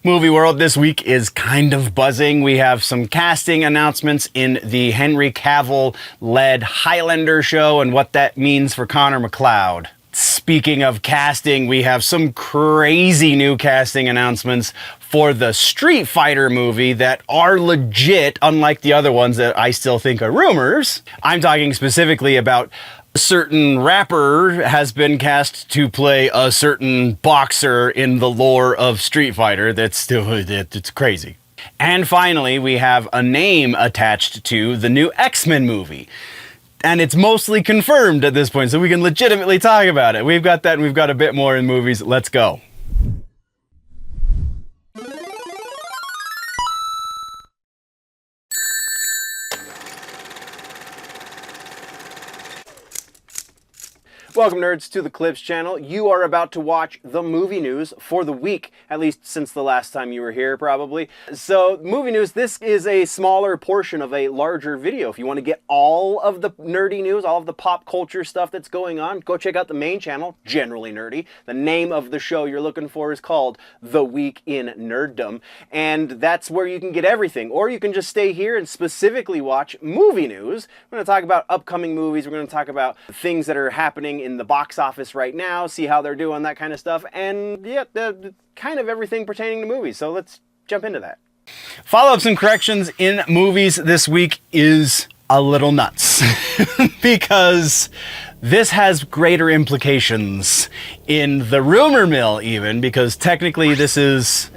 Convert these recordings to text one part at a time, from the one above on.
Movie world this week is kind of buzzing. We have some casting announcements in the Henry Cavill-led Highlander show and what that means for Connor McLeod. Speaking of casting, we have some crazy new casting announcements for the Street Fighter movie that are legit, unlike the other ones that I still think are rumors. I'm talking specifically about a certain rapper has been cast to play a certain boxer in the lore of Street Fighter. It's crazy. And finally, we have a name attached to the new X-Men movie. And it's mostly confirmed at this point, so we can legitimately talk about it. We've got that, and we've got a bit more in movies. Let's go. Welcome, nerds, to the Clips channel. You are about to watch the movie news for the week, at least since the last time you were here, probably. So, movie news, this is a smaller portion of a larger video. If you want to get all of the nerdy news, all of the pop culture stuff that's going on, go check out the main channel, Generally Nerdy. The name of the show you're looking for is called The Week in Nerddom, and that's where you can get everything. Or you can just stay here and specifically watch movie news. We're going to talk about upcoming movies. We're going to talk about things that are happening in the box office right now, see how they're doing, that kind of stuff, and yeah, kind of everything pertaining to movies. So let's jump into that. Follow-ups and corrections in movies this week is a little nuts because this has greater implications in the rumor mill even, because technically this is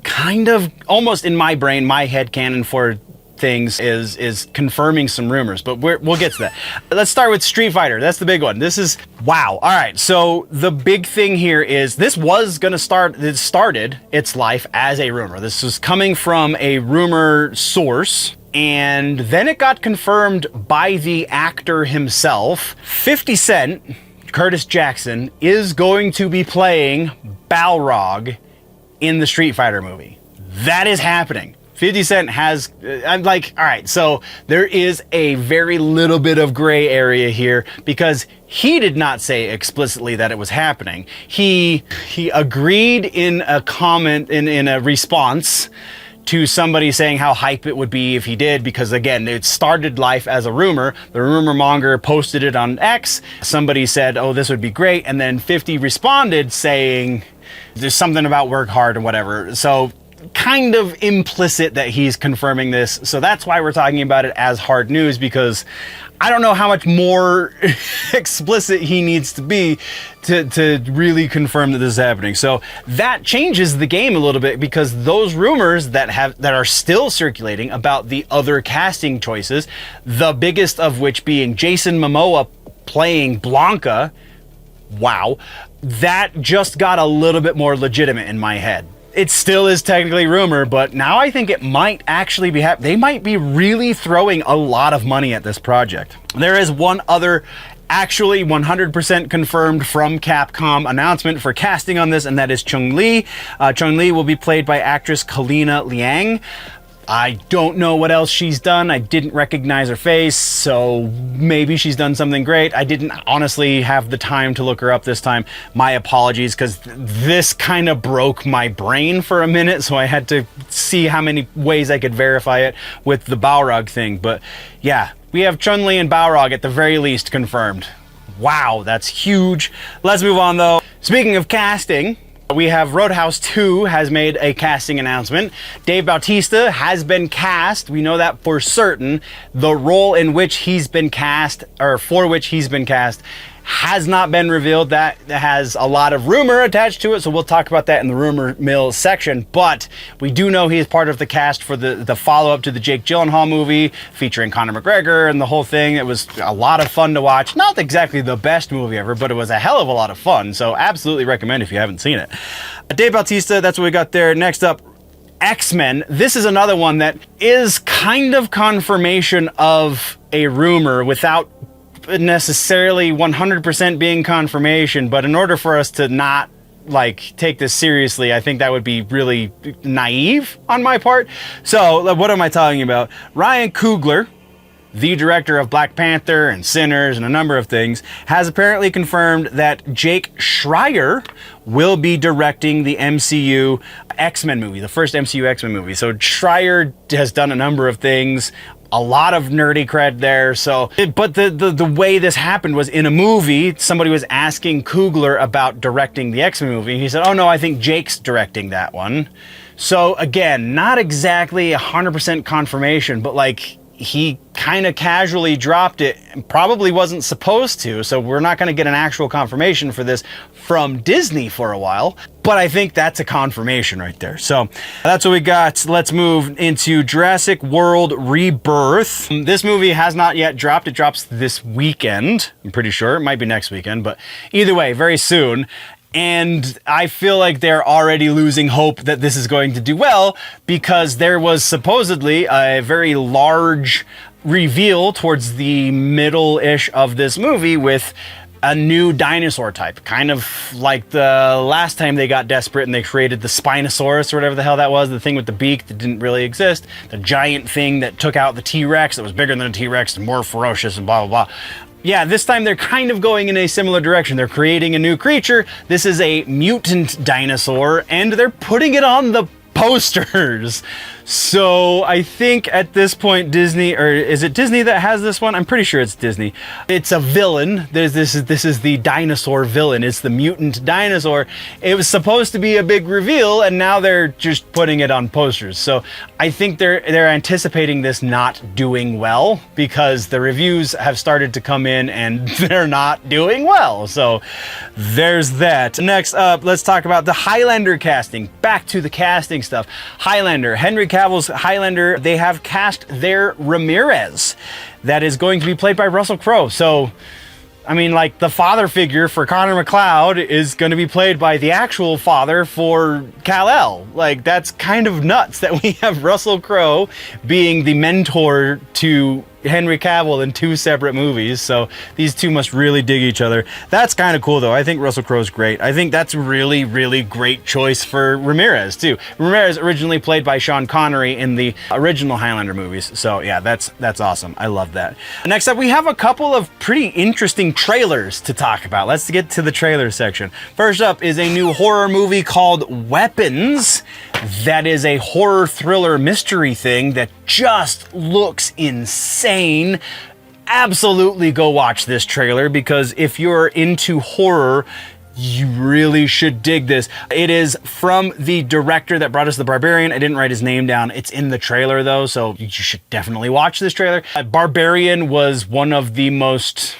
kind of almost in my brain, my headcanon for things is confirming some rumors, but we'll get to that. Let's start with Street Fighter. That's the big one. This is wow. All right, so the big thing here is this was gonna it started its life as a rumor. This was coming from a rumor source, and then it got confirmed by the actor himself. 50 Cent, Curtis Jackson, is going to be playing Balrog in the Street Fighter movie. That is happening. 50 Cent has, I'm like, all right, so there is a very little bit of gray area here because he did not say explicitly that it was happening. He agreed in a comment, in a response to somebody saying how hype it would be if he did, because again, it started life as a rumor. The rumor monger posted it on X. Somebody said, oh, this would be great. And then 50 responded saying, there's something about work hard and whatever. So kind of implicit that he's confirming this. So that's why we're talking about it as hard news, because I don't know how much more explicit he needs to be to really confirm that this is happening. So that changes the game a little bit, because those rumors that are still circulating about the other casting choices, the biggest of which being Jason Momoa playing Blanca, wow, that just got a little bit more legitimate in my head. It still is technically rumor, but now I think it might actually be happening. They might be really throwing a lot of money at this project. There is one other actually 100% confirmed from Capcom announcement for casting on this, and that is Chun-Li. Chun-Li will be played by actress Kalina Liang. I don't know what else she's done. I didn't recognize her face, so maybe she's done something great. I didn't honestly have the time to look her up this time. My apologies, because this kind of broke my brain for a minute, so I had to see how many ways I could verify it with the Balrog thing. But yeah, we have Chun-Li and Balrog at the very least confirmed. Wow, that's huge. Let's move on though. Speaking of casting, we have Roadhouse 2 has made a casting announcement. Dave Bautista has been cast. We know that for certain. The role in which he's been cast, or for which he's been cast, has not been revealed. That has a lot of rumor attached to it, so we'll talk about that in the rumor mill section. But we do know he is part of the cast for the follow-up to the Jake Gyllenhaal movie featuring Conor McGregor and the whole thing. It was a lot of fun to watch. Not exactly the best movie ever, but it was a hell of a lot of fun, so absolutely recommend if you haven't seen it. Dave Bautista, that's what we got there. Next up, X-Men. This is another one that is kind of confirmation of a rumor without necessarily 100% being confirmation, but in order for us to not take this seriously, I think that would be really naive on my part. So what am I talking about? Ryan Coogler the director of Black Panther and Sinners and a number of things, has apparently confirmed that Jake Schreier will be directing the MCU X-Men movie, the first MCU X-Men movie. So Schreier has done a number of things, a lot of nerdy cred there. So, but the way this happened was in a movie, somebody was asking Coogler about directing the X-Men movie. He said, oh no, I think Jake's directing that one. So again, not exactly 100% confirmation, but like, he kind of casually dropped it and probably wasn't supposed to, so we're not going to get an actual confirmation for this from Disney for a while, but I think that's a confirmation right there. So that's what we got. Let's move into Jurassic World Rebirth. This movie has not yet dropped. It drops this weekend, I'm pretty sure. It might be next weekend, but either way, very soon. And I feel like they're already losing hope that this is going to do well, because there was supposedly a very large reveal towards the middle-ish of this movie with a new dinosaur type, kind of like the last time they got desperate and they created the Spinosaurus or whatever the hell that was, the thing with the beak that didn't really exist, the giant thing that took out the T-Rex that was bigger than a T-Rex and more ferocious and blah, blah, blah. Yeah, this time they're kind of going in a similar direction. They're creating a new creature. This is a mutant dinosaur, and they're putting it on the posters. So I think at this point Disney, or is it Disney that has this one? I'm pretty sure it's Disney. It's a villain. This is the dinosaur villain. It's the mutant dinosaur. It was supposed to be a big reveal, and now they're just putting it on posters. So I think they're anticipating this not doing well, because the reviews have started to come in and they're not doing well. So there's that. Next up, let's talk about the Highlander casting. Back to the casting stuff. Highlander, Henry Cavill's Highlander, they have cast their Ramirez that is going to be played by Russell Crowe. So, I mean, like, the father figure for Connor McLeod is going to be played by the actual father for Kal-El. Like, that's kind of nuts that we have Russell Crowe being the mentor to Henry Cavill in two separate movies, so these two must really dig each other. That's kind of cool, though. I think Russell Crowe's great. I think that's really, really great choice for Ramirez, too. Ramirez originally played by Sean Connery in the original Highlander movies, so yeah, that's awesome. I love that. Next up, we have a couple of pretty interesting trailers to talk about. Let's get to the trailer section. First up is a new horror movie called Weapons. That is a horror thriller mystery thing that just looks insane. Absolutely go watch this trailer, because if you're into horror, you really should dig this. It is from the director that brought us The Barbarian. I didn't write his name down. It's in the trailer though, so you should definitely watch this trailer. Barbarian was one of the most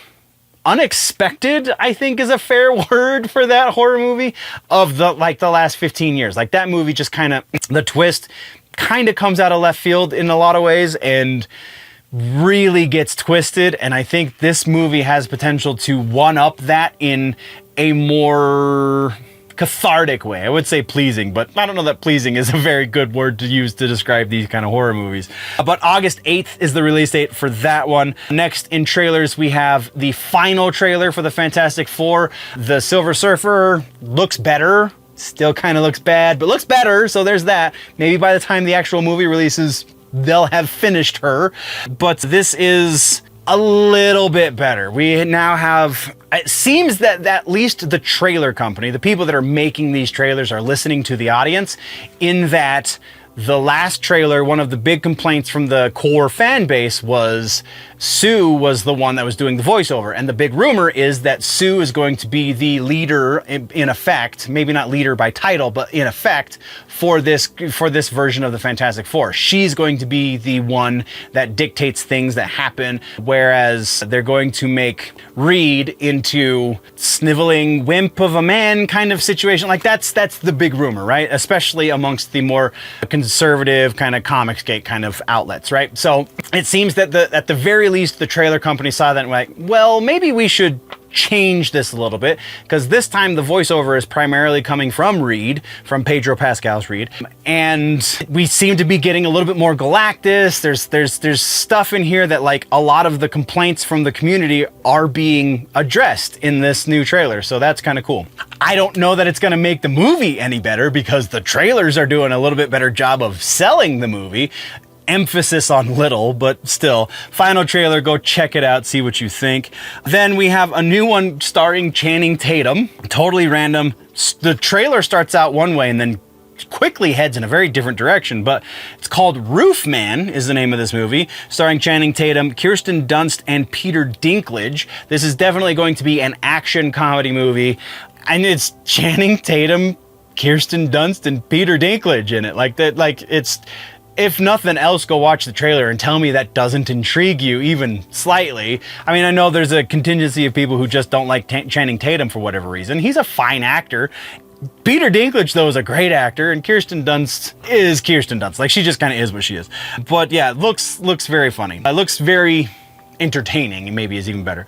unexpected, I think is a fair word for that horror movie, of the last 15 years. Like, that movie just kind of, the twist kind of comes out of left field in a lot of ways and really gets twisted, and I think this movie has potential to one-up that in a more cathartic way. I would say pleasing, but I don't know that pleasing is a very good word to use to describe these kind of horror movies. But August 8th is the release date for that one. Next in trailers, we have the final trailer for the Fantastic Four. The Silver Surfer looks better. Still kind of looks bad, but looks better, so there's that. Maybe by the time the actual movie releases, they'll have finished her. But this is a little bit better. We now have, it seems that at least the trailer company, the people that are making these trailers, are listening to the audience, in that the last trailer, one of the big complaints from the core fan base was Sue was the one that was doing the voiceover. And the big rumor is that Sue is going to be the leader in effect, maybe not leader by title, but in effect for this version of the Fantastic Four. She's going to be the one that dictates things that happen, whereas they're going to make Reed into sniveling wimp of a man kind of situation. Like, that's the big rumor, right? Especially amongst the more conservative kind of Comicsgate kind of outlets, right? So it seems that at the very least, the trailer company saw that and went, well, maybe we should change this a little bit, because this time the voiceover is primarily coming from Reed, from Pedro Pascal's Reed, and we seem to be getting a little bit more Galactus. There's stuff in here that, like, a lot of the complaints from the community are being addressed in this new trailer, so that's kind of cool. I don't know that it's going to make the movie any better, because the trailers are doing a little bit better job of selling the movie. emphasis on little, but still. Final trailer, go check it out, see what you think. Then we have a new one starring Channing Tatum. Totally random. The trailer starts out one way and then quickly heads in a very different direction, but it's called Roof Man is the name of this movie, starring Channing Tatum, Kirsten Dunst, and Peter Dinklage. This is definitely going to be an action comedy movie, and it's Channing Tatum, Kirsten Dunst, and Peter Dinklage in it. Like that, like it's, if nothing else, go watch the trailer and tell me that doesn't intrigue you even slightly. I mean, I know there's a contingency of people who just don't like Channing Tatum for whatever reason. He's a fine actor. Peter Dinklage, though, is a great actor, and Kirsten Dunst is Kirsten Dunst. Like, she just kind of is what she is. But yeah, it looks very funny. It looks very entertaining, maybe is even better.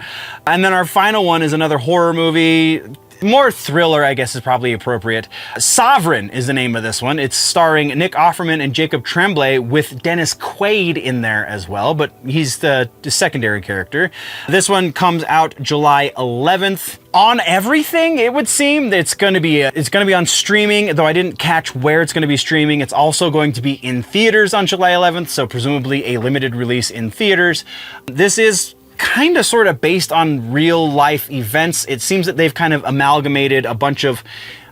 And then our final one is another horror movie. More thriller, I guess, is probably appropriate. Sovereign is the name of this one. It's starring Nick Offerman and Jacob Tremblay with Dennis Quaid in there as well, but he's the secondary character. This one comes out July 11th. On everything, it would seem. It's going to be on streaming, though I didn't catch where it's going to be streaming. It's also going to be in theaters on July 11th, so presumably a limited release in theaters. This is kind of sort of based on real life events. It seems that they've kind of amalgamated a bunch of...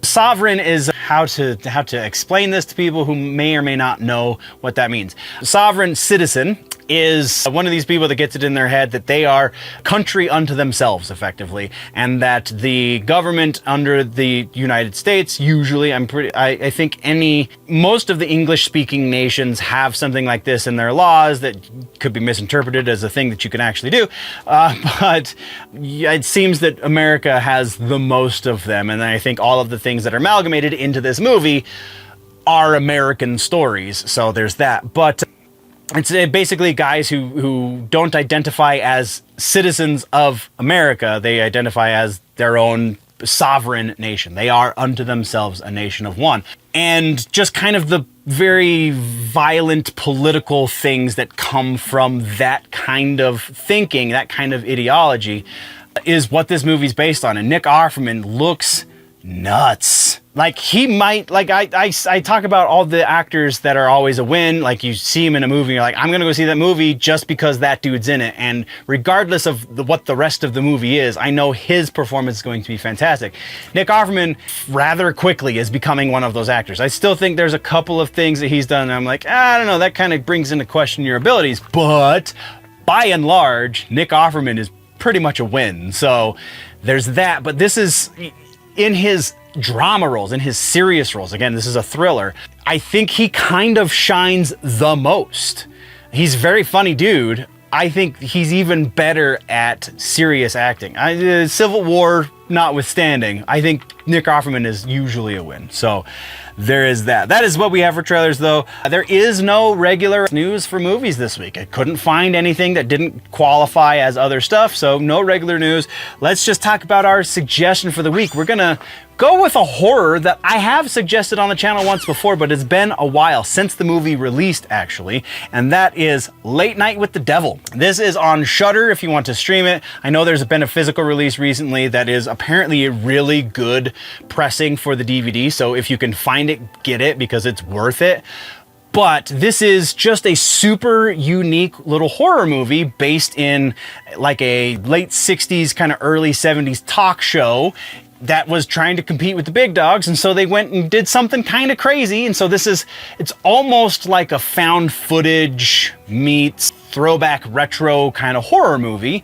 Sovereign is how to explain this to people who may or may not know what that means. Sovereign citizen is one of these people that gets it in their head that they are country unto themselves, effectively, and that the government under the United States, usually, I think most of the English-speaking nations have something like this in their laws that could be misinterpreted as a thing that you can actually do, but it seems that America has the most of them, and I think all of the things that are amalgamated into this movie are American stories, so there's that. But it's basically guys who don't identify as citizens of America. They identify as their own sovereign nation. They are unto themselves a nation of one. And just kind of the very violent political things that come from that kind of thinking, that kind of ideology, is what this movie's based on. And Nick Offerman looks nuts. Like, he might, like, I talk about all the actors that are always a win. Like, you see him in a movie, you're like, I'm gonna go see that movie just because that dude's in it. And regardless of what the rest of the movie is, I know his performance is going to be fantastic. Nick Offerman rather quickly is becoming one of those actors. I still think there's a couple of things that he's done and I'm like, I don't know, that kind of brings into question your abilities. But by and large, Nick Offerman is pretty much a win. So there's that. But this is... in his drama roles, in his serious roles, again, this is a thriller, I think he kind of shines the most. He's a very funny dude. I think he's even better at serious acting. Civil War notwithstanding, I think Nick Offerman is usually a win. So there is that. That is what we have for trailers, though. There is no regular news for movies this week. I couldn't find anything that didn't qualify as other stuff, so no regular news. Let's just talk about our suggestion for the week. We're gonna go with a horror that I have suggested on the channel once before, but it's been a while since the movie released, actually, and that is Late Night with the Devil. This is on Shudder if you want to stream it. I know there's been a physical release recently that is apparently a really good pressing for the DVD, so if you can find it, get it, because it's worth it. But this is just a super unique little horror movie based in like a late 60s, kind of early 70s talk show that was trying to compete with the big dogs, and so they went and did something kind of crazy. And so it's almost like a found footage meets throwback retro kind of horror movie,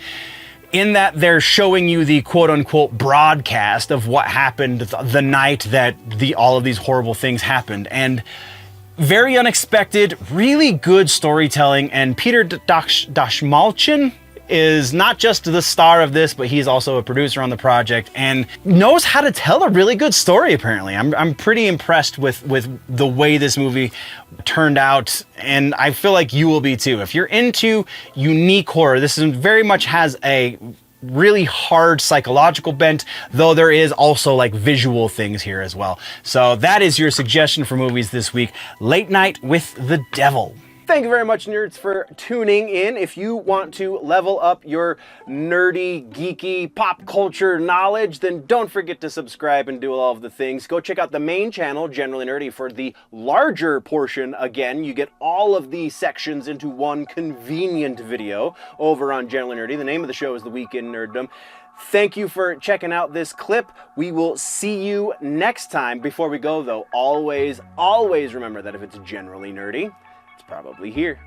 in that they're showing you the quote-unquote broadcast of what happened the night that all of these horrible things happened. And very unexpected, really good storytelling, and Peter Dashmalchian is not just the star of this, but he's also a producer on the project and knows how to tell a really good story, apparently. I'm pretty impressed with the way this movie turned out, and I feel like you will be too. If you're into unique horror, this very much has a really hard psychological bent, though there is also like visual things here as well. So that is your suggestion for movies this week. Late Night with the Devil. Thank you very much, nerds, for tuning in. If you want to level up your nerdy, geeky, pop culture knowledge, then don't forget to subscribe and do all of the things. Go check out the main channel, Generally Nerdy, for the larger portion. Again, you get all of the sections into one convenient video over on Generally Nerdy. The name of the show is The Week in Nerddom. Thank you for checking out this clip. We will see you next time. Before we go, though, always remember that if it's generally nerdy, it's probably here.